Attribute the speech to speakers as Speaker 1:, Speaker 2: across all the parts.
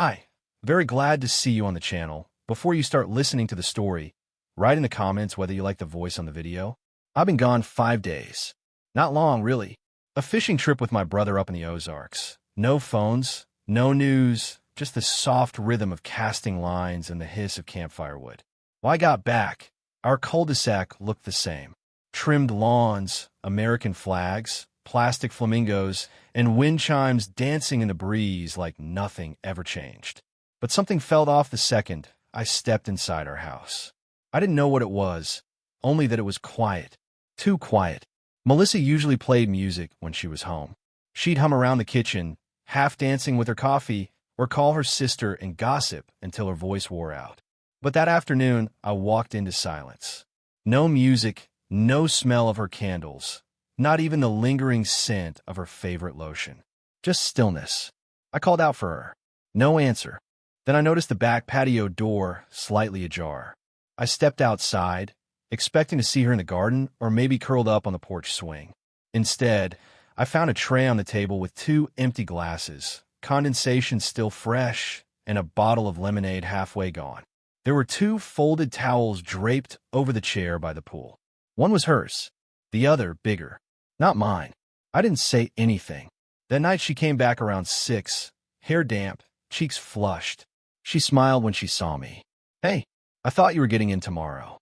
Speaker 1: Hi, very glad to see you on the channel. Before you start listening to the story, write in the comments whether you like the voice on the video. I've been gone 5 days. Not long, really. A fishing trip with my brother up in the Ozarks. No phones, no news, just the soft rhythm of casting lines and the hiss of campfire wood. When I got back, our cul-de-sac looked the same. Trimmed lawns, American flags, plastic flamingos, and wind chimes dancing in the breeze like nothing ever changed. But something felt off the second I stepped inside our house. I didn't know what it was, only that it was quiet. Too quiet. Melissa usually played music when she was home. She'd hum around the kitchen, half dancing with her coffee, or call her sister and gossip until her voice wore out. But that afternoon, I walked into silence. No music, no smell of her candles, not even the lingering scent of her favorite lotion. Just stillness. I called out for her. No answer. Then I noticed the back patio door slightly ajar. I stepped outside, expecting to see her in the garden or maybe curled up on the porch swing. Instead, I found a tray on the table with 2 empty glasses, condensation still fresh, and a bottle of lemonade halfway gone. There were 2 folded towels draped over the chair by the pool. One was hers, the other bigger. Not mine. I didn't say anything. That night she came back around 6, hair damp, cheeks flushed. She smiled when she saw me. "Hey, I thought you were getting in tomorrow."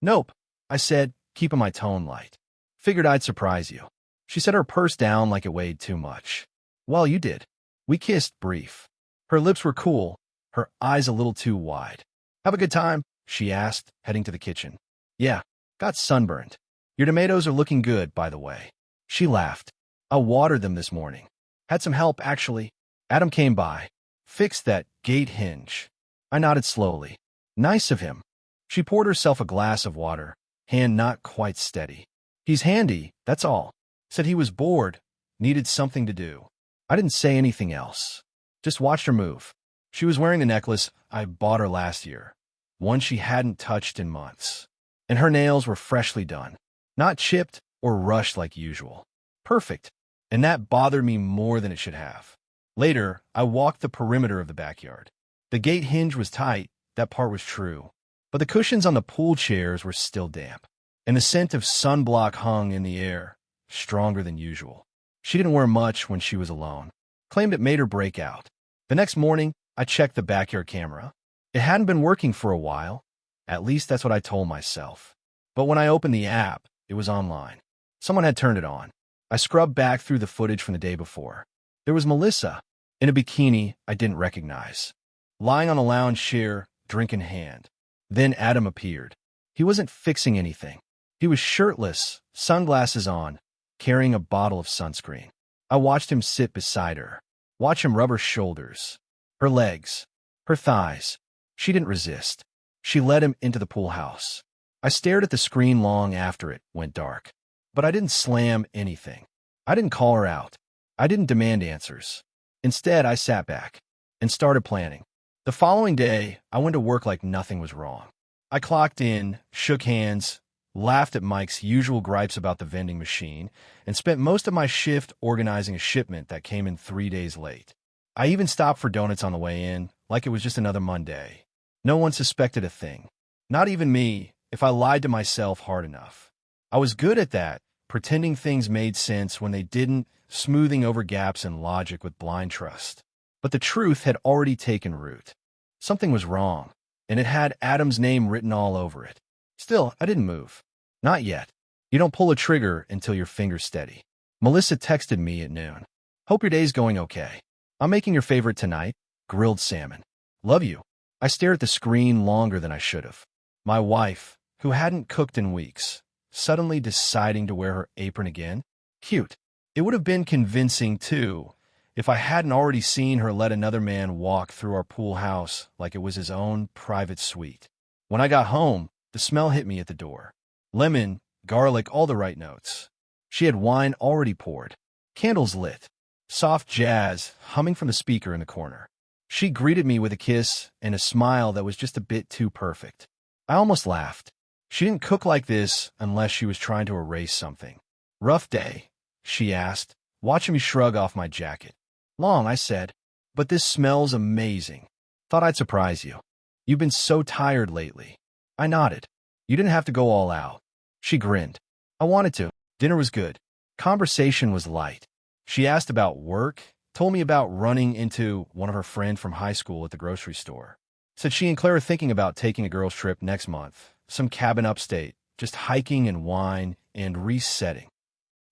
Speaker 1: "Nope," I said, keeping my tone light. "Figured I'd surprise you." She set her purse down like it weighed too much. "Well, you did." We kissed brief. Her lips were cool, her eyes a little too wide. "Have a good time?" she asked, heading to the kitchen. "Yeah, got sunburned. Your tomatoes are looking good, by the way." She laughed. "I watered them this morning. Had some help, actually. Adam came by. Fixed that gate hinge." I nodded slowly. "Nice of him." She poured herself a glass of water, hand not quite steady. "He's handy, that's all." Said he was bored, needed something to do. I didn't say anything else. Just watched her move. She was wearing the necklace I bought her last year, one she hadn't touched in months. And her nails were freshly done, not chipped or rushed like usual. Perfect. And that bothered me more than it should have. Later, I walked the perimeter of the backyard. The gate hinge was tight, that part was true. But the cushions on the pool chairs were still damp. And the scent of sunblock hung in the air, stronger than usual. She didn't wear much when she was alone. Claimed it made her break out. The next morning, I checked the backyard camera. It hadn't been working for a while. At least that's what I told myself. But when I opened the app, it was online. Someone had turned it on. I scrubbed back through the footage from the day before. There was Melissa, in a bikini I didn't recognize, lying on a lounge chair, drink in hand. Then Adam appeared. He wasn't fixing anything. He was shirtless, sunglasses on, carrying a bottle of sunscreen. I watched him sit beside her, watch him rub her shoulders, her legs, her thighs. She didn't resist. She led him into the pool house. I stared at the screen long after it went dark. But I didn't slam anything. I didn't call her out. I didn't demand answers. Instead, I sat back and started planning. The following day, I went to work like nothing was wrong. I clocked in, shook hands, laughed at Mike's usual gripes about the vending machine, and spent most of my shift organizing a shipment that came in 3 days late. I even stopped for donuts on the way in, like it was just another Monday. No one suspected a thing. Not even me, if I lied to myself hard enough. I was good at that, pretending things made sense when they didn't, smoothing over gaps in logic with blind trust. But the truth had already taken root. Something was wrong, and it had Adam's name written all over it. Still, I didn't move. Not yet. You don't pull a trigger until your finger's steady. Melissa texted me at noon. "Hope your day's going okay. I'm making your favorite tonight, grilled salmon. Love you." I stared at the screen longer than I should have. My wife, who hadn't cooked in weeks, suddenly deciding to wear her apron again? Cute. It would have been convincing, too, if I hadn't already seen her let another man walk through our pool house like it was his own private suite. When I got home, the smell hit me at the door. Lemon, garlic, all the right notes. She had wine already poured, candles lit, soft jazz humming from the speaker in the corner. She greeted me with a kiss and a smile that was just a bit too perfect. I almost laughed. She didn't cook like this unless she was trying to erase something. "Rough day?" she asked, watching me shrug off my jacket. "Long," I said. But this smells amazing. Thought I'd surprise you. You've been so tired lately. I nodded. You didn't have to go all out. She grinned. I wanted to. Dinner was good. Conversation was light. She asked about work, told me about running into one of her friends from high school at the grocery store. Said she and Claire are thinking about taking a girls' trip next month. Some cabin upstate, just hiking and wine and resetting.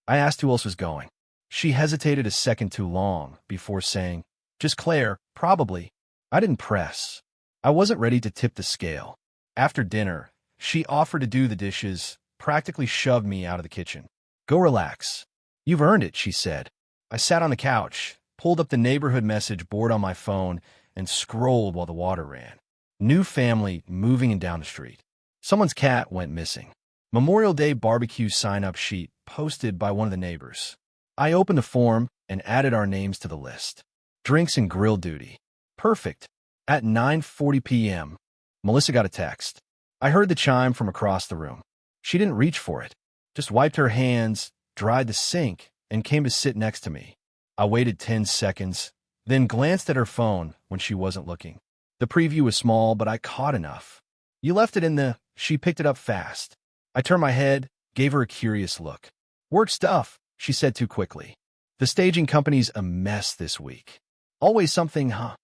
Speaker 1: I asked who else was going. She hesitated a second too long before saying, just Claire, probably. I didn't press. I wasn't ready to tip the scale. After dinner, she offered to do the dishes, practically shoved me out of the kitchen. Go relax. You've earned it, she said. I sat on the couch, pulled up the neighborhood message board on my phone, and scrolled while the water ran. New family moving in down the street. Someone's cat went missing. Memorial Day barbecue sign-up sheet posted by one of the neighbors. I opened the form and added our names to the list. Drinks and grill duty. Perfect. At 9:40 p.m., Melissa got a text. I heard the chime from across the room. She didn't reach for it, just wiped her hands, dried the sink, and came to sit next to me. I waited 10 seconds, then glanced at her phone when she wasn't looking. The preview was small, but I caught enough. You left it in the... She picked it up fast. I turned my head, gave her a curious look. Work stuff, she said too quickly. The staging company's a mess this week. Always something, huh?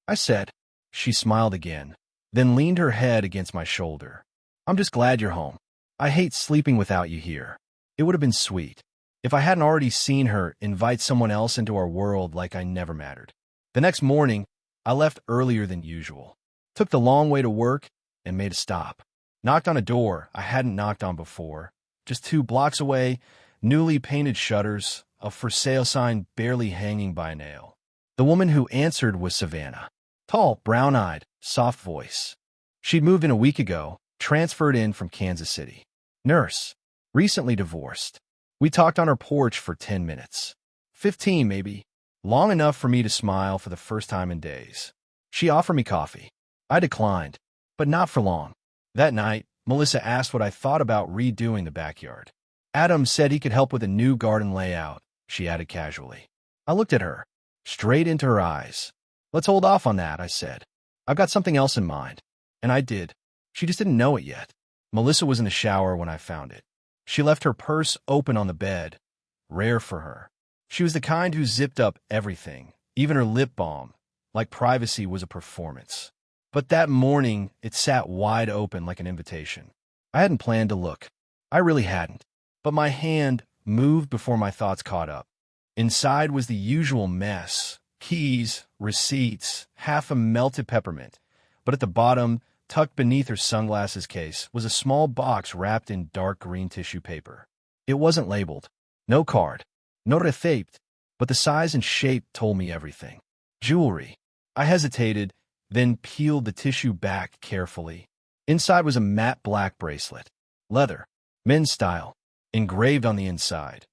Speaker 1: I said. She smiled again, then leaned her head against my shoulder. I'm just glad you're home. I hate sleeping without you here. It would have been sweet if I hadn't already seen her invite someone else into our world like I never mattered. The next morning, I left earlier than usual, took the long way to work, and made a stop. Knocked on a door I hadn't knocked on before. Just 2 blocks away, newly painted shutters, a for sale sign barely hanging by a nail. The woman who answered was Savannah. Tall, brown-eyed, soft voice. She'd moved in a week ago, transferred in from Kansas City. Nurse. Recently divorced. We talked on her porch for 10 minutes. 15, maybe. Long enough for me to smile for the first time in days. She offered me coffee. I declined, but not for long. That night, Melissa asked what I thought about redoing the backyard. Adam said he could help with a new garden layout, she added casually. I looked at her, straight into her eyes. Let's hold off on that, I said. I've got something else in mind. And I did. She just didn't know it yet. Melissa was in the shower when I found it. She left her purse open on the bed. Rare for her. She was the kind who zipped up everything, even her lip balm, like privacy was a performance. But that morning, it sat wide open like an invitation. I hadn't planned to look. I really hadn't. But my hand moved before my thoughts caught up. Inside was the usual mess. Keys, receipts, half a melted peppermint. But at the bottom, tucked beneath her sunglasses case, was a small box wrapped in dark green tissue paper. It wasn't labeled. No card. No receipt. But the size and shape told me everything. Jewelry. I hesitated, then peeled the tissue back carefully. Inside was a matte black bracelet. Leather. Men's style. Engraved on the inside.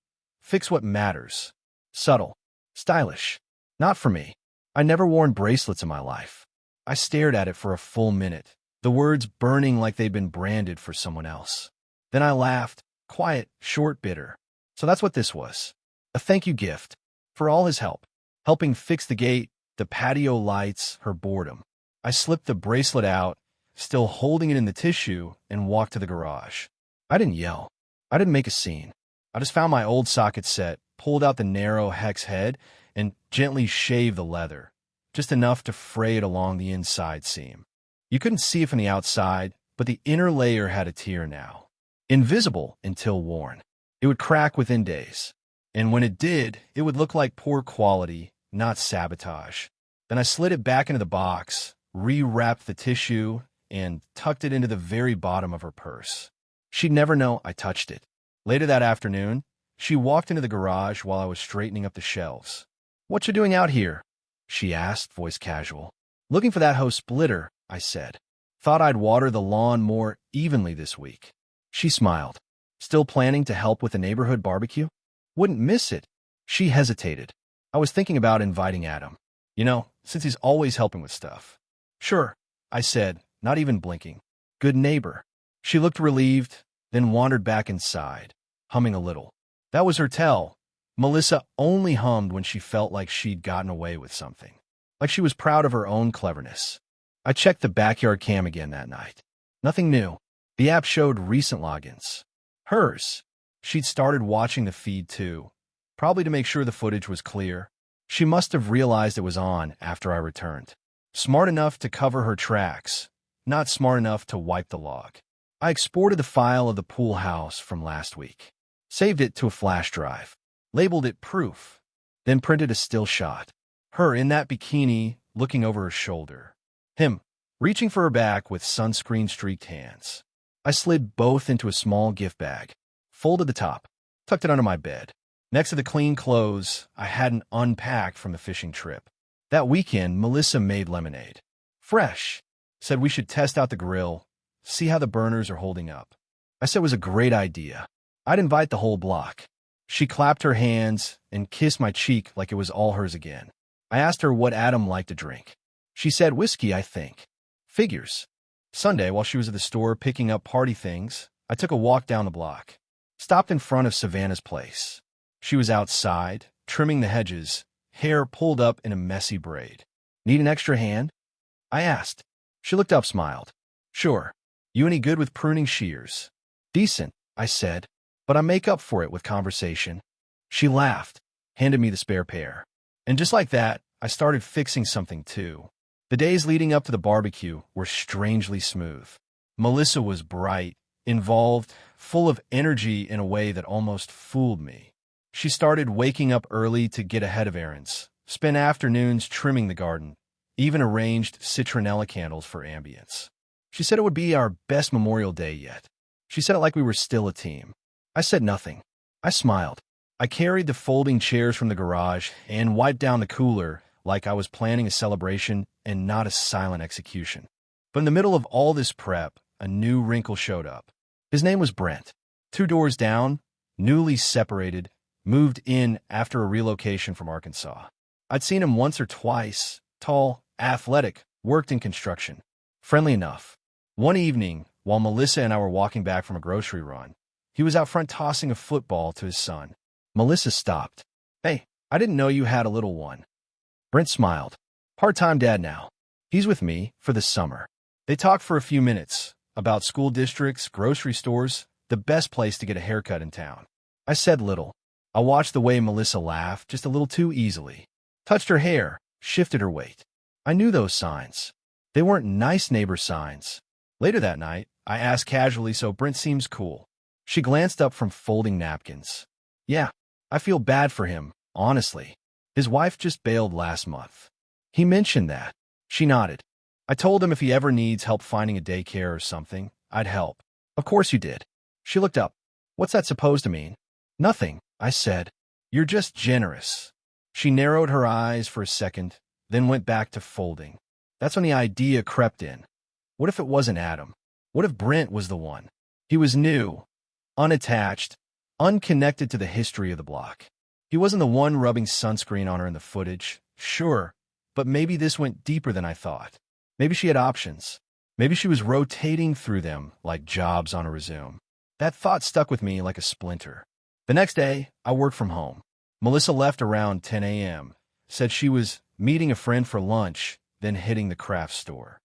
Speaker 1: Fix what matters. Subtle. Stylish. Not for me. I never worn bracelets in my life. I stared at it for a full minute, the words burning like they'd been branded for someone else. Then I laughed, quiet, short, bitter. So that's what this was. A thank you gift. For all his help. Helping fix the gate, the patio lights, her boredom. I slipped the bracelet out, still holding it in the tissue, and walked to the garage. I didn't yell. I didn't make a scene. I just found my old socket set, pulled out the narrow hex head, and gently shaved the leather, just enough to fray it along the inside seam. You couldn't see it from the outside, but the inner layer had a tear now. Invisible until worn. It would crack within days. And when it did, it would look like poor quality, not sabotage. Then I slid it back into the box, rewrapped the tissue, and tucked it into the very bottom of her purse. She'd never know I touched it. Later that afternoon, she walked into the garage while I was straightening up the shelves. "What you doing out here?" she asked, voice casual. "Looking for that hose splitter," I said. "Thought I'd water the lawn more evenly this week." She smiled. "Still planning to help with the neighborhood barbecue?" "Wouldn't miss it." She hesitated. "I was thinking about inviting Adam. You know, since he's always helping with stuff." "Sure," I said, not even blinking. "Good neighbor." She looked relieved, then wandered back inside, humming a little. That was her tell. Melissa only hummed when she felt like she'd gotten away with something. like she was proud of her own cleverness. I checked the backyard cam again that night. Nothing new. The app showed recent logins. Hers. She'd started watching the feed too, probably to make sure the footage was clear. She must have realized it was on after I returned. Smart enough to cover her tracks, not smart enough to wipe the log. I exported the file of the pool house from last week, saved it to a flash drive, labeled it proof, then printed a still shot. Her in that bikini, looking over her shoulder. Him, reaching for her back with sunscreen-streaked hands. I slid both into a small gift bag, folded the top, tucked it under my bed, next to the clean clothes I hadn't unpacked from the fishing trip. That weekend, Melissa made lemonade. Fresh. Said we should test out the grill, see how the burners are holding up. I said it was a great idea. I'd invite the whole block. She clapped her hands and kissed my cheek like it was all hers again. I asked her what Adam liked to drink. She said whiskey, I think. Figures. Sunday, while she was at the store picking up party things, I took a walk down the block. Stopped in front of Savannah's place. She was outside, trimming the hedges, hair pulled up in a messy braid. Need an extra hand? I asked. She looked up, smiled. Sure. You any good with pruning shears? Decent, I said, but I make up for it with conversation. She laughed, handed me the spare pair. And just like that, I started fixing something too. The days leading up to the barbecue were strangely smooth. Melissa was bright, involved, full of energy in a way that almost fooled me. She started waking up early to get ahead of errands, spent afternoons trimming the garden, even arranged citronella candles for ambience. She said it would be our best Memorial Day yet. She said it like we were still a team. I said nothing. I smiled. I carried the folding chairs from the garage and wiped down the cooler like I was planning a celebration and not a silent execution. But in the middle of all this prep, a new wrinkle showed up. His name was Brent. 2 doors down, newly separated, moved in after a relocation from Arkansas. I'd seen him once or twice, tall, athletic, worked in construction. Friendly enough. One evening, while Melissa and I were walking back from a grocery run, he was out front tossing a football to his son. Melissa stopped. Hey, I didn't know you had a little one. Brent smiled. Part-time dad now. He's with me for the summer. They talked for a few minutes about school districts, grocery stores, the best place to get a haircut in town. I said little. I watched the way Melissa laughed just a little too easily. Touched her hair, shifted her weight. I knew those signs. They weren't nice neighbor signs. Later that night, I asked casually, so Brent seems cool. She glanced up from folding napkins. Yeah, I feel bad for him, honestly. His wife just bailed last month. He mentioned that. She nodded. I told him if he ever needs help finding a daycare or something, I'd help. Of course you did. She looked up. What's that supposed to mean? Nothing, I said. You're just generous. She narrowed her eyes for a second, then went back to folding. That's when the idea crept in. What if it wasn't Adam? What if Brent was the one? He was new, unattached, unconnected to the history of the block. He wasn't the one rubbing sunscreen on her in the footage, sure, but maybe this went deeper than I thought. Maybe she had options. Maybe she was rotating through them like jobs on a resume. That thought stuck with me like a splinter. The next day, I worked from home. Melissa left around 10 a.m., said she was meeting a friend for lunch, then hitting the craft store.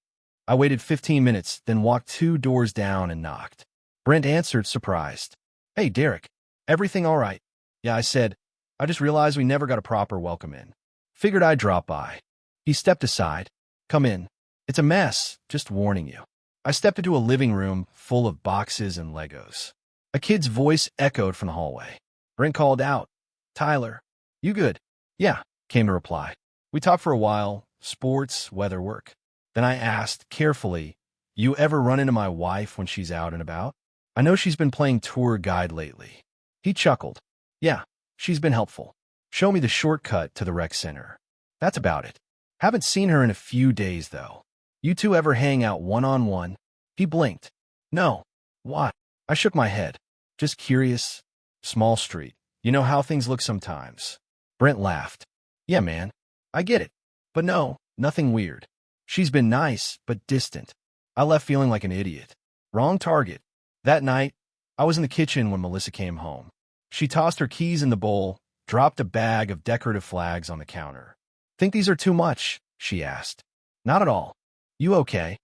Speaker 1: I waited 15 minutes, then walked 2 doors down and knocked. Brent answered, surprised. Hey, Derek. Everything all right? Yeah, I said. I just realized we never got a proper welcome in. Figured I'd drop by. He stepped aside. Come in. It's a mess, just warning you. I stepped into a living room full of boxes and Legos. A kid's voice echoed from the hallway. Brent called out. Tyler, you good? Yeah, came the reply. We talked for a while, sports, weather, work. Then I asked, carefully, you ever run into my wife when she's out and about? I know she's been playing tour guide lately. He chuckled. Yeah, she's been helpful. Show me the shortcut to the rec center. That's about it. Haven't seen her in a few days, though. You two ever hang out one-on-one? He blinked. No. Why? I shook my head. Just curious. Small street. You know how things look sometimes. Brent laughed. Yeah, man. I get it. But no, nothing weird. She's been nice, but distant. I left feeling like an idiot. Wrong target. That night, I was in the kitchen when Melissa came home. She tossed her keys in the bowl, dropped a bag of decorative flags on the counter. Think these are too much? she asked. Not at all. You okay?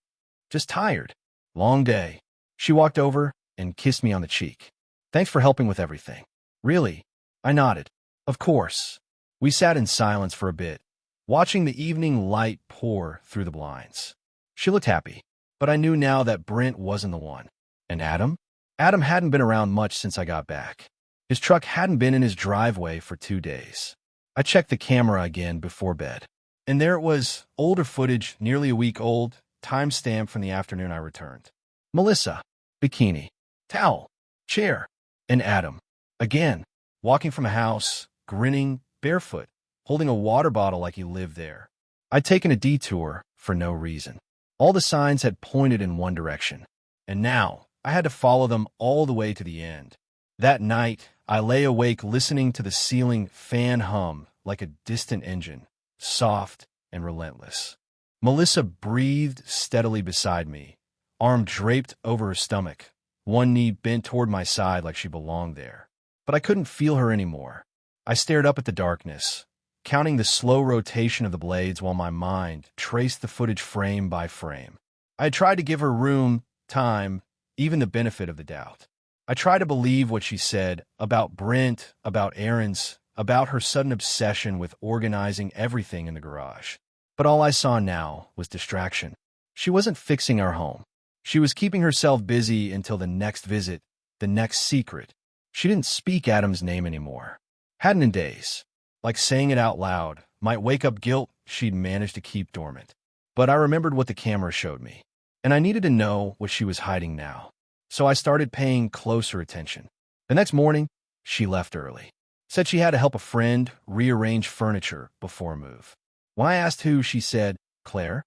Speaker 1: Just tired. Long day. She walked over and kissed me on the cheek. Thanks for helping with everything. Really? I nodded. Of course. We sat in silence for a bit, watching the evening light pour through the blinds. She looked happy, but I knew now that Brent wasn't the one. And Adam? Adam hadn't been around much since I got back. His truck hadn't been in his driveway for 2 days. I checked the camera again before bed. And there it was, older footage, nearly a week old, time-stamped from the afternoon I returned. Melissa, bikini, towel, chair, and Adam, again, walking from a house, grinning, barefoot, holding a water bottle like he lived there. I'd taken a detour for no reason. All the signs had pointed in one direction, and now I had to follow them all the way to the end. That night, I lay awake listening to the ceiling fan hum like a distant engine, soft and relentless. Melissa breathed steadily beside me, arm draped over her stomach, one knee bent toward my side like she belonged there. But I couldn't feel her anymore. I stared up at the darkness, counting the slow rotation of the blades while my mind traced the footage frame by frame. I had tried to give her room, time, even the benefit of the doubt. I tried to believe what she said about Brent, about errands, about her sudden obsession with organizing everything in the garage. But all I saw now was distraction. She wasn't fixing our home. She was keeping herself busy until the next visit, the next secret. She didn't speak Adam's name anymore. Hadn't in days. Like saying it out loud might wake up guilt she'd managed to keep dormant. But I remembered what the camera showed me, and I needed to know what she was hiding now. So I started paying closer attention. The next morning, she left early. Said she had to help a friend rearrange furniture before a move. When I asked who, she said, Claire.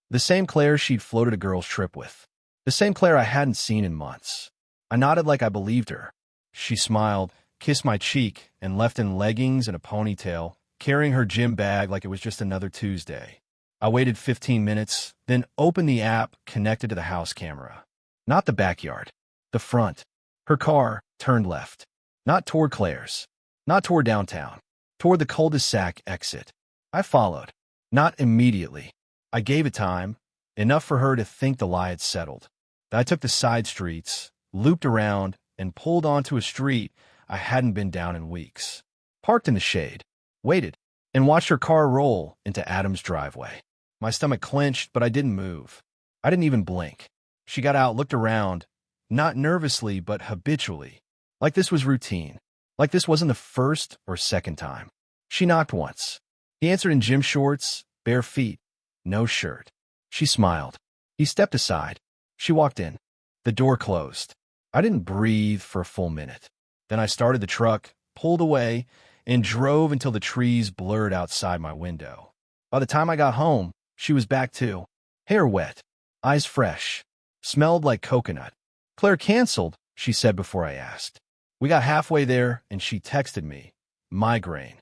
Speaker 1: The same Claire she'd floated a girl's trip with. The same Claire I hadn't seen in months. I nodded like I believed her. She smiled, kissed my cheek, and left in leggings and a ponytail, carrying her gym bag like it was just another Tuesday. I waited 15 minutes, then opened the app connected to the house camera. Not the backyard. The front. Her car turned left. Not toward Claire's. Not toward downtown. Toward the cul-de-sac exit. I followed. Not immediately. I gave it time, enough for her to think the lie had settled. I took the side streets, looped around, and pulled onto a street I hadn't been down in weeks. Parked in the shade, waited, and watched her car roll into Adam's driveway. My stomach clenched, but I didn't move. I didn't even blink. She got out, looked around, not nervously, but habitually, like this was routine, like this wasn't the first or second time. She knocked once. He answered in gym shorts, bare feet, no shirt. She smiled. He stepped aside. She walked in. The door closed. I didn't breathe for a full minute. Then I started the truck, pulled away, and drove until the trees blurred outside my window. By the time I got home, she was back too. Hair wet, eyes fresh, smelled like coconut. Claire canceled, she said before I asked. We got halfway there, and she texted me, migraine.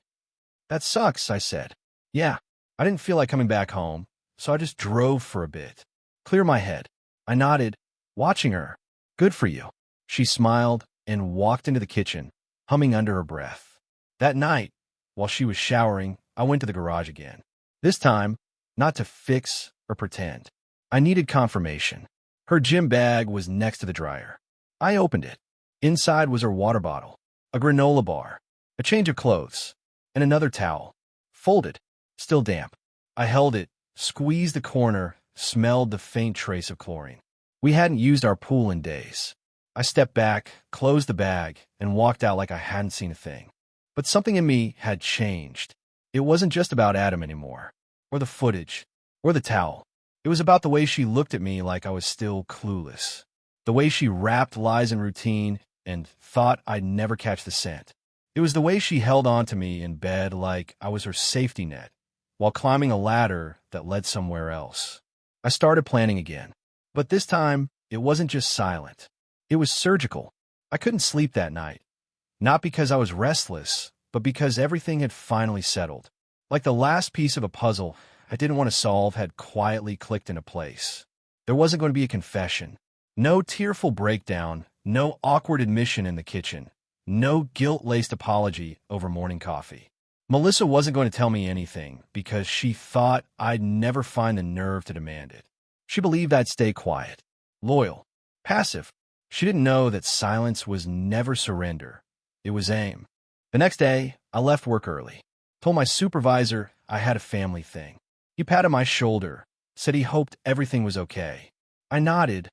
Speaker 1: That sucks, I said. Yeah, I didn't feel like coming back home, so I just drove for a bit. Clear my head. I nodded, watching her. Good for you. She smiled and walked into the kitchen, humming under her breath. That night, while she was showering, I went to the garage again. This time, not to fix or pretend. I needed confirmation. Her gym bag was next to the dryer. I opened it. Inside was her water bottle, a granola bar, a change of clothes, and another towel. Folded, still damp. I held it, squeezed the corner, smelled the faint trace of chlorine. We hadn't used our pool in days. I stepped back, closed the bag, and walked out like I hadn't seen a thing. But something in me had changed. It wasn't just about Adam anymore, or the footage, or the towel. It was about the way she looked at me like I was still clueless. The way she wrapped lies in routine and thought I'd never catch the scent. It was the way she held on to me in bed like I was her safety net, while climbing a ladder that led somewhere else. I started planning again. But this time, it wasn't just silent. It was surgical. I couldn't sleep that night. Not because I was restless, but because everything had finally settled. Like the last piece of a puzzle I didn't want to solve had quietly clicked into place. There wasn't going to be a confession. No tearful breakdown, no awkward admission in the kitchen, no guilt-laced apology over morning coffee. Melissa wasn't going to tell me anything because she thought I'd never find the nerve to demand it. She believed I'd stay quiet, loyal, passive. She didn't know that silence was never surrender. It was aim. The next day, I left work early. Told my supervisor I had a family thing. He patted my shoulder, said he hoped everything was okay. I nodded,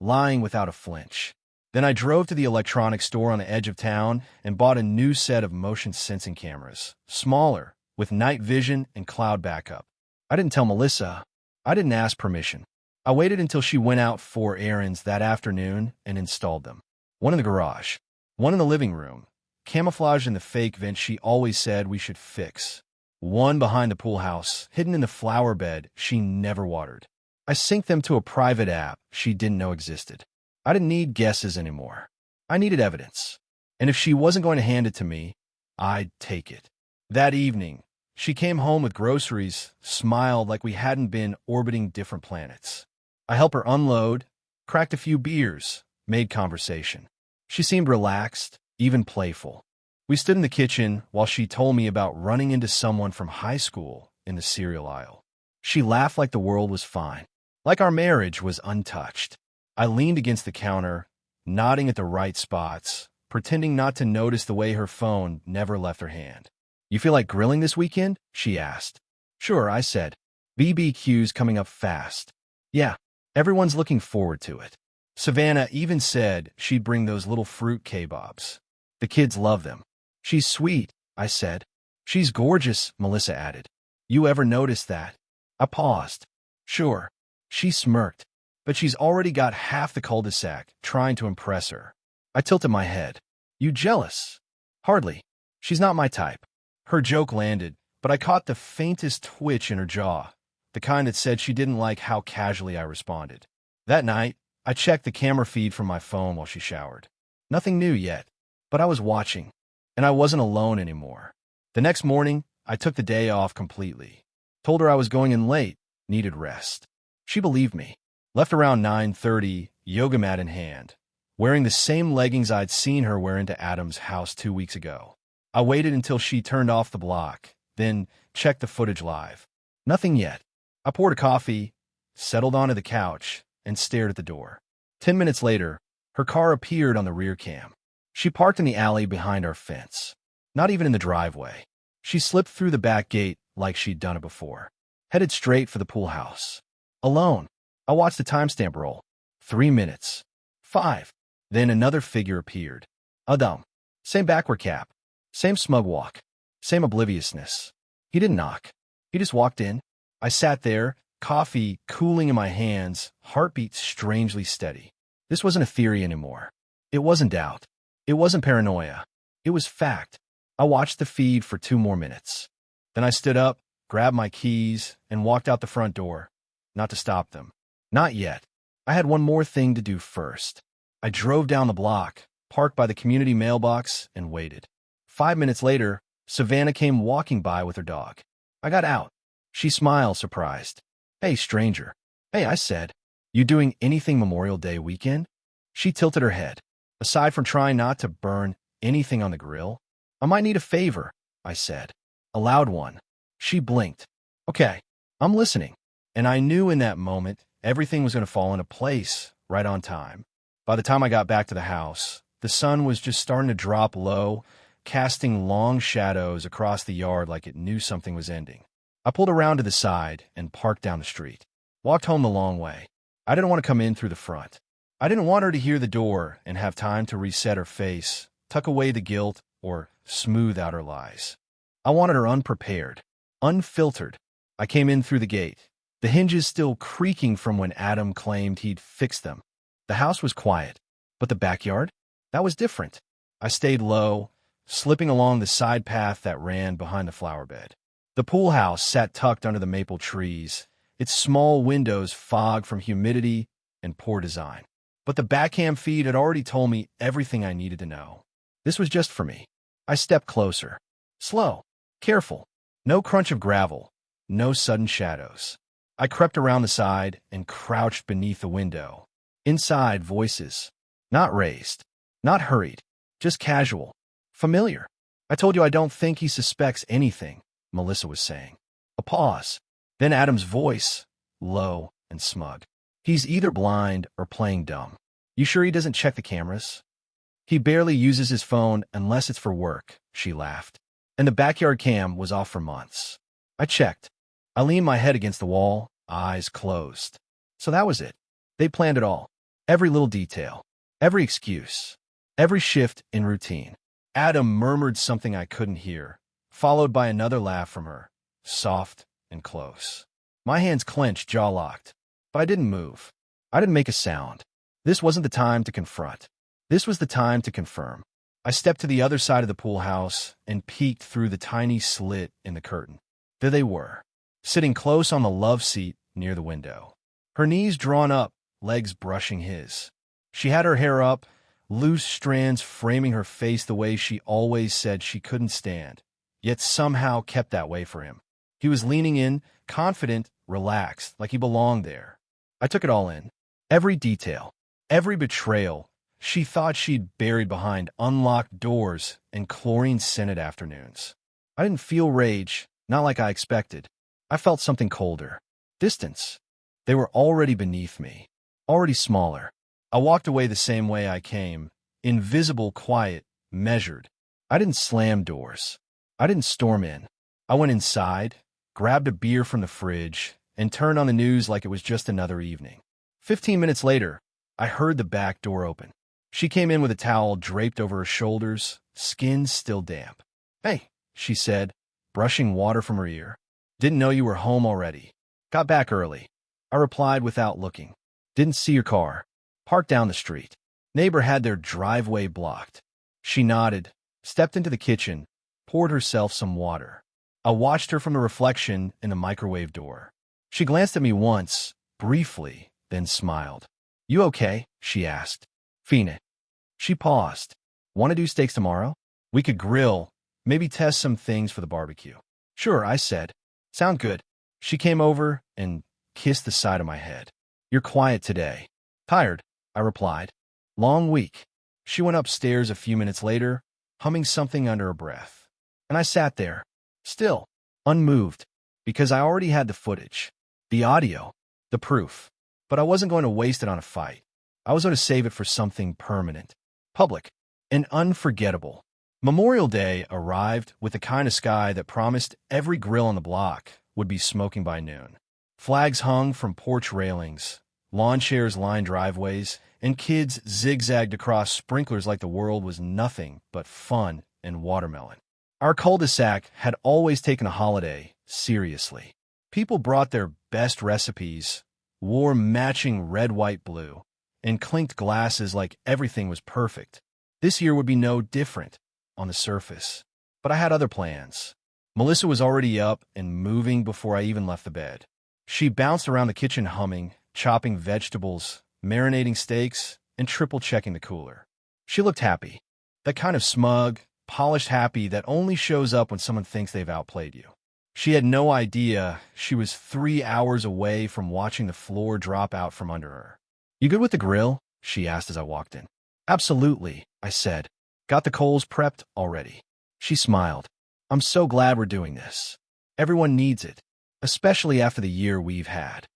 Speaker 1: lying without a flinch. Then I drove to the electronics store on the edge of town and bought a new set of motion sensing cameras, smaller, with night vision and cloud backup. I didn't tell Melissa. I didn't ask permission. I waited until she went out for errands that afternoon and installed them. One in the garage, one in the living room, camouflaged in the fake vent she always said we should fix. One behind the pool house, hidden in the flower bed she never watered. I synced them to a private app she didn't know existed. I didn't need guesses anymore. I needed evidence. And if she wasn't going to hand it to me, I'd take it. That evening, she came home with groceries, smiled like we hadn't been orbiting different planets. I helped her unload, cracked a few beers, made conversation. She seemed relaxed, even playful. We stood in the kitchen while she told me about running into someone from high school in the cereal aisle. She laughed like the world was fine, like our marriage was untouched. I leaned against the counter, nodding at the right spots, pretending not to notice the way her phone never left her hand. "You feel like grilling this weekend?" she asked. "Sure," I said. BBQ's coming up fast. "Yeah, everyone's looking forward to it." Savannah even said she'd bring those little fruit kebabs. "The kids love them." "She's sweet," I said. "She's gorgeous," Melissa added. "You ever notice that?" I paused. "Sure." She smirked. "But she's already got half the cul-de-sac trying to impress her." I tilted my head. "You jealous?" "Hardly. She's not my type." Her joke landed, but I caught the faintest twitch in her jaw, the kind that said she didn't like how casually I responded. That night, I checked the camera feed from my phone while she showered. Nothing new yet, but I was watching, and I wasn't alone anymore. The next morning, I took the day off completely. Told her I was going in late, needed rest. She believed me. Left around 9:30, yoga mat in hand, wearing the same leggings I'd seen her wear into Adam's house 2 weeks ago. I waited until she turned off the block, then checked the footage live. Nothing yet. I poured a coffee, settled onto the couch, and stared at the door. 10 minutes later, her car appeared on the rear cam. She parked in the alley behind our fence. Not even in the driveway. She slipped through the back gate like she'd done it before. Headed straight for the pool house. Alone. I watched the timestamp roll. 3 minutes. 5. Then another figure appeared. Adam. Same backward cap. Same smug walk. Same obliviousness. He didn't knock. He just walked in. I sat there, coffee cooling in my hands, heartbeat strangely steady. This wasn't a theory anymore. It wasn't doubt. It wasn't paranoia. It was fact. I watched the feed for 2 more minutes. Then I stood up, grabbed my keys, and walked out the front door. Not to stop them. Not yet. I had one more thing to do first. I drove down the block, parked by the community mailbox, and waited. 5 minutes later, Savannah came walking by with her dog. I got out. She smiled, surprised. "Hey, stranger." "Hey," I said. "You doing anything Memorial Day weekend?" She tilted her head. "Aside from trying not to burn anything on the grill, I might need a favor," I said. A loud one. She blinked. "Okay, I'm listening." And I knew in that moment everything was going to fall into place right on time. By the time I got back to the house, the sun was just starting to drop low, casting long shadows across the yard like it knew something was ending. I pulled around to the side and parked down the street. Walked home the long way. I didn't want to come in through the front. I didn't want her to hear the door and have time to reset her face, tuck away the guilt, or smooth out her lies. I wanted her unprepared, unfiltered. I came in through the gate, the hinges still creaking from when Adam claimed he'd fixed them. The house was quiet, but the backyard? That was different. I stayed low, slipping along the side path that ran behind the flower bed. The pool house sat tucked under the maple trees, its small windows fogged from humidity and poor design. But the backham feed had already told me everything I needed to know. This was just for me. I stepped closer. Slow, careful, no crunch of gravel, no sudden shadows. I crept around the side and crouched beneath the window. Inside, voices. Not raised, not hurried, just casual, familiar. I told you I don't think he suspects anything, Melissa was saying. A pause. Then Adam's voice, low and smug. He's either blind or playing dumb. You sure he doesn't check the cameras? He barely uses his phone unless it's for work, she laughed. And the backyard cam was off for months. I checked. I leaned my head against the wall, eyes closed. So that was it. They planned it all. Every little detail. Every excuse. Every shift in routine. Adam murmured something I couldn't hear, followed by another laugh from her, soft and close. My hands clenched, jaw locked. But I didn't move. I didn't make a sound. This wasn't the time to confront. This was the time to confirm. I stepped to the other side of the pool house and peeked through the tiny slit in the curtain. There they were, sitting close on the love seat near the window. Her knees drawn up, legs brushing his. She had her hair up, loose strands framing her face the way she always said she couldn't stand, yet somehow kept that way for him. He was leaning in, confident, relaxed, like he belonged there. I took it all in. Every detail, every betrayal she thought she'd buried behind unlocked doors and chlorine-scented afternoons. I didn't feel rage, not like I expected. I felt something colder. Distance. They were already beneath me, already smaller. I walked away the same way I came, invisible, quiet, measured. I didn't slam doors. I didn't storm in. I went inside, grabbed a beer from the fridge, and turned on the news like it was just another evening. 15 minutes later, I heard the back door open. She came in with a towel draped over her shoulders, skin still damp. "Hey," she said, brushing water from her ear. "Didn't know you were home already. Got back early." I replied without looking. "Didn't see your car. Parked down the street. Neighbor had their driveway blocked." She nodded, stepped into the kitchen, poured herself some water. I watched her from the reflection in the microwave door. She glanced at me once, briefly, then smiled. "You okay?" she asked. "Fiend." She paused. "Want to do steaks tomorrow? We could grill, maybe test some things for the barbecue." "Sure," I said. "Sound good." She came over and kissed the side of my head. "You're quiet today." "Tired," I replied. "Long week." She went upstairs a few minutes later, humming something under her breath. And I sat there, still, unmoved, because I already had the footage, the audio, the proof. But I wasn't going to waste it on a fight. I was going to save it for something permanent, public, and unforgettable. Memorial Day arrived with the kind of sky that promised every grill on the block would be smoking by noon. Flags hung from porch railings, lawn chairs lined driveways, and kids zigzagged across sprinklers like the world was nothing but fun and watermelon. Our cul-de-sac had always taken a holiday seriously. People brought their best recipes, wore matching red, white, blue, and clinked glasses like everything was perfect. This year would be no different on the surface. But I had other plans. Melissa was already up and moving before I even left the bed. She bounced around the kitchen humming, chopping vegetables, marinating steaks, and triple-checking the cooler. She looked happy. That kind of smug, polished happy that only shows up when someone thinks they've outplayed you. She had no idea she was 3 hours away from watching the floor drop out from under her. "You good with the grill?" she asked as I walked in. "Absolutely," I said. "Got the coals prepped already." She smiled. "I'm so glad we're doing this. Everyone needs it, especially after the year we've had."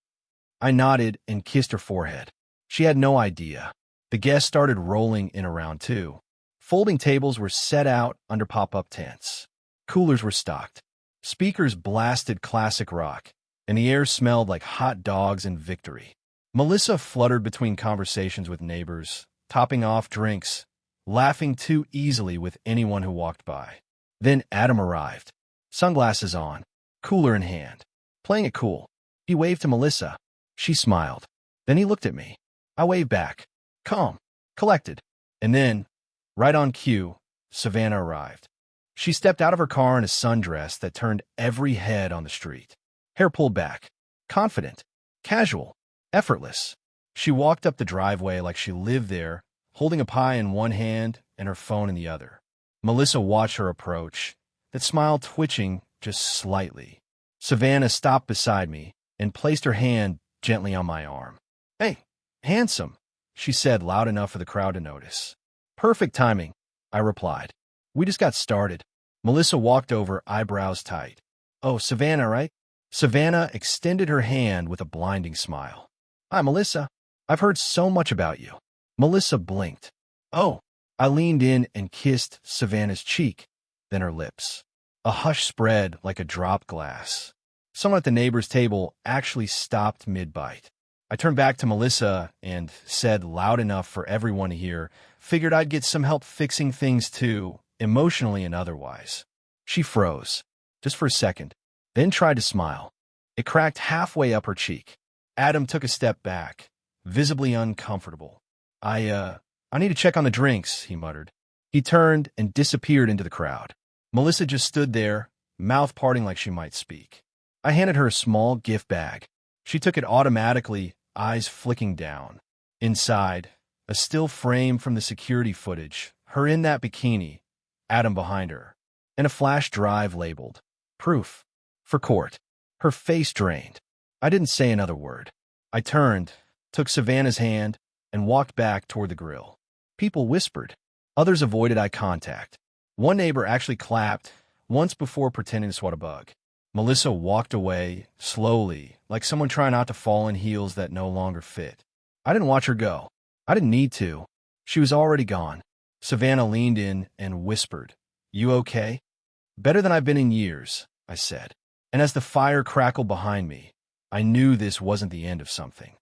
Speaker 1: I nodded and kissed her forehead. She had no idea. The guests started rolling in around two. Folding tables were set out under pop-up tents. Coolers were stocked. Speakers blasted classic rock, and the air smelled like hot dogs and victory. Melissa fluttered between conversations with neighbors, topping off drinks, laughing too easily with anyone who walked by. Then Adam arrived, sunglasses on, cooler in hand, playing it cool. He waved to Melissa. She smiled. Then he looked at me. I waved back, calm, collected. And then, right on cue, Savannah arrived. She stepped out of her car in a sundress that turned every head on the street. Hair pulled back, confident, casual, effortless. She walked up the driveway like she lived there, holding a pie in one hand and her phone in the other. Melissa watched her approach, that smile twitching just slightly. Savannah stopped beside me and placed her hand gently on my arm. "Hey, handsome," she said loud enough for the crowd to notice. "Perfect timing," I replied. "We just got started." Melissa walked over, eyebrows tight. Oh, Savannah, right? Savannah extended her hand with a blinding smile. Hi, Melissa. I've heard so much about you. Melissa blinked. Oh, I leaned in and kissed Savannah's cheek, then her lips. A hush spread like a dropped glass. Someone at the neighbor's table actually stopped mid-bite. I turned back to Melissa and said loud enough for everyone to hear, figured I'd get some help fixing things too, emotionally and otherwise. She froze, just for a second, then tried to smile. It cracked halfway up her cheek. Adam took a step back, visibly uncomfortable. I need to check on the drinks, he muttered. He turned and disappeared into the crowd. Melissa just stood there, mouth parting like she might speak. I handed her a small gift bag. She took it automatically, eyes flicking down. Inside, a still frame from the security footage, her in that bikini, Adam behind her, and a flash drive labeled, Proof, for court. Her face drained. I didn't say another word. I turned, took Savannah's hand, and walked back toward the grill. People whispered. Others avoided eye contact. One neighbor actually clapped, once before pretending to swat a bug. Melissa walked away, slowly, like someone trying not to fall in heels that no longer fit. I didn't watch her go. I didn't need to. She was already gone. Savannah leaned in and whispered, You okay? Better than I've been in years, I said. And as the fire crackled behind me, I knew this wasn't the end of something.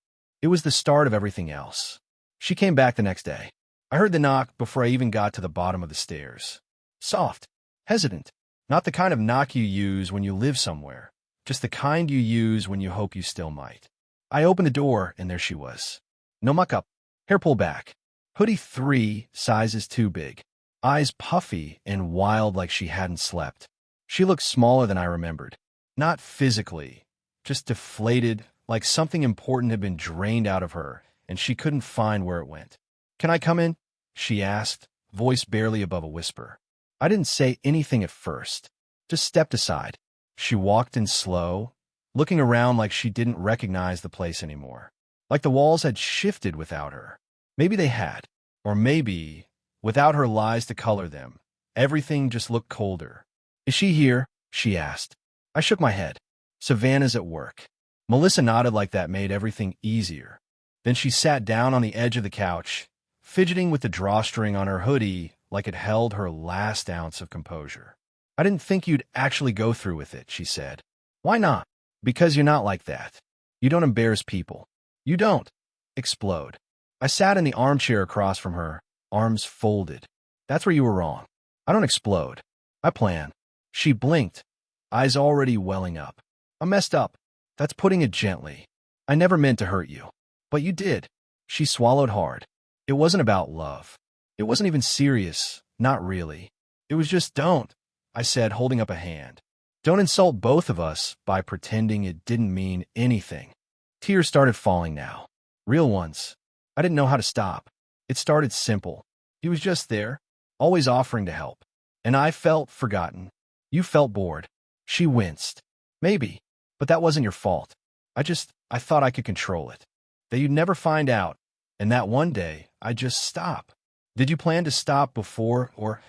Speaker 1: It was the start of everything else. She came back the next day. I heard the knock before I even got to the bottom of the stairs. Soft, hesitant, not the kind of knock you use when you live somewhere, just the kind you use when you hope you still might. I opened the door, and there she was. No muck-up, hair pulled back, hoodie 3 sizes too big, eyes puffy and wild like she hadn't slept. She looked smaller than I remembered. Not physically, just deflated, like something important had been drained out of her, and she couldn't find where it went. Can I come in? She asked, voice barely above a whisper. I didn't say anything at first, just stepped aside. She walked in slow, looking around like she didn't recognize the place anymore. Like the walls had shifted without her. Maybe they had, or maybe, without her lies to color them, everything just looked colder. Is she here? She asked. I shook my head. Savannah's at work. Melissa nodded like that made everything easier. Then she sat down on the edge of the couch, fidgeting with the drawstring on her hoodie like it held her last ounce of composure. I didn't think you'd actually go through with it, she said. Why not? Because you're not like that. You don't embarrass people. You don't explode. I sat in the armchair across from her, arms folded. That's where you were wrong. I don't explode. I plan. She blinked, eyes already welling up. I messed up. That's putting it gently. I never meant to hurt you. But you did. She swallowed hard. It wasn't about love. It wasn't even serious. Not really. It was just don't, I said, holding up a hand. Don't insult both of us by pretending it didn't mean anything. Tears started falling now. Real ones. I didn't know how to stop. It started simple. He was just there, always offering to help. And I felt forgotten. You felt bored. She winced. Maybe. But that wasn't your fault. I thought I could control it. That you'd never find out. And that one day, I'd just stop. Did you plan to stop before or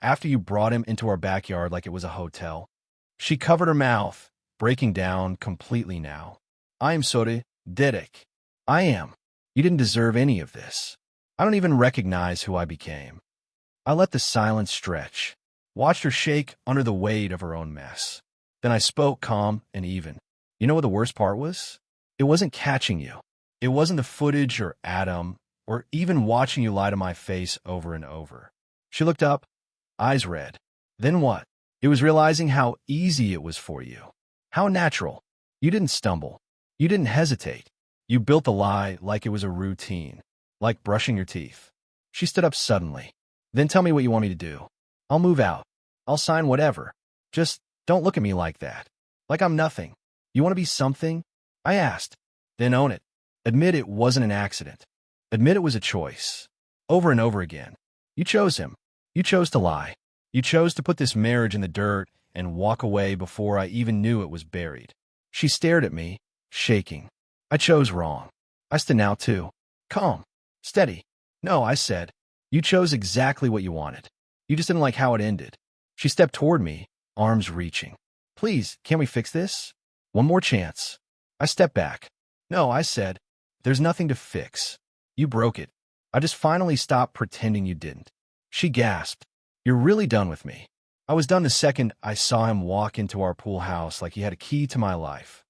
Speaker 1: after you brought him into our backyard like it was a hotel? She covered her mouth, breaking down completely now. I am sorry, Derek. I am. You didn't deserve any of this. I don't even recognize who I became. I let the silence stretch, watched her shake under the weight of her own mess. Then I spoke calm and even. You know what the worst part was? It wasn't catching you. It wasn't the footage or Adam, or even watching you lie to my face over and over. She looked up, eyes red. Then what? It was realizing how easy it was for you. How natural. You didn't stumble. You didn't hesitate. You built the lie like it was a routine, like brushing your teeth. She stood up suddenly. Then tell me what you want me to do. I'll move out. I'll sign whatever. Just don't look at me like that. Like I'm nothing. You want to be something? I asked. Then own it. Admit it wasn't an accident. Admit it was a choice. Over and over again. You chose him. You chose to lie. You chose to put this marriage in the dirt and walk away before I even knew it was buried. She stared at me, shaking. I chose wrong. I stood now too. Calm. Steady. No, I said. You chose exactly what you wanted. You just didn't like how it ended. She stepped toward me, arms reaching. Please, can we fix this? One more chance. I stepped back. No, I said, there's nothing to fix. You broke it. I just finally stopped pretending you didn't. She gasped. You're really done with me. I was done the second I saw him walk into our pool house like he had a key to my life.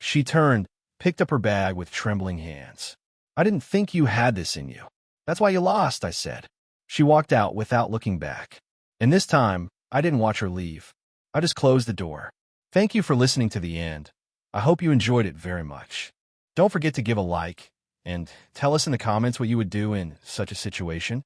Speaker 1: She turned, picked up her bag with trembling hands. I didn't think you had this in you. That's why you lost, I said. She walked out without looking back. And this time, I didn't watch her leave. I just closed the door. Thank you for listening to the end. I hope you enjoyed it very much. Don't forget to give a like and tell us in the comments what you would do in such a situation.